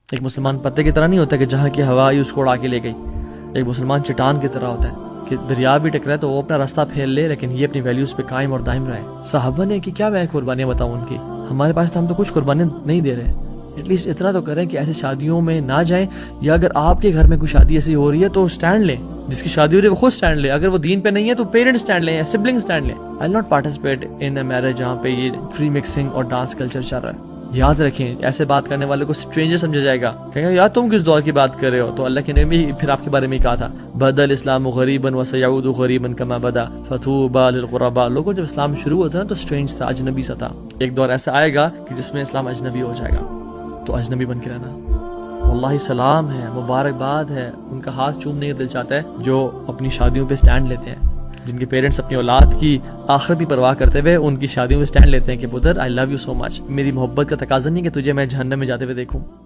एक मुसलमान पत्ते की तरह नहीं होता कि जहाँ की हवा आई उसको उड़ा के ले गई। एक मुसलमान चट्टान की तरह होता है कि दरिया भी टकराए तो वो अपना रास्ता फेर ले, लेकिन ये अपनी वैल्यूज पे कायम और दायम रहे। साहबा ने कि क्या मैं कुर्बानियां बताऊं उनकी, हमारे पास तो हम तो कुछ कुर्बानियां नहीं दे रहे। एटलीस्ट इतना तो करें कि ऐसी शादियों में ना जाएं, या अगर आपके घर में कोई शादी ऐसी हो रही है तो स्टैंड लें। जिसकी शादी हो रही है वो खुद स्टैंड ले, अगर वो दीन पे नहीं है तो पेरेंट्स स्टैंड लें या सिबलिंग स्टैंड लें। I will not participate in a marriage जहाँ पे ये फ्री मिक्सिंग और डांस कल्चर चल रहा है। याद रखें, ऐसे बात करने वाले को स्ट्रेंजर समझा जाएगा, कहेंगे यार तुम किस दौर की बात कर रहे हो। तो अल्लाह के नबी भी फिर आपके बारे में ही कहा था, बदल इस्लाम गरीबन व सयऊदु गरीबन कमा बदा फतूबा लिल गुरबा। लोगों जब इस्लाम शुरू होता है ना तो स्ट्रेंज था, अजनबी सा था। एक दौर ऐसा आएगा कि जिसमें इस्लाम अजनबी हो जाएगा, तो अजनबी बन के रहना। वल्लाही सलाम है, मुबारकबाद है, उनका हाथ चूमने का दिल चाहता है जो अपनी शादियों पे स्टैंड लेते हैं, जिनके पेरेंट्स अपनी औलाद की आखिरती परवाह करते हुए उनकी शादियों में स्टैंड लेते हैं कि पुत्र I love you so much, मेरी मोहब्बत का तकाजा नहीं कि तुझे मैं जहन्नम में जाते हुए देखूं।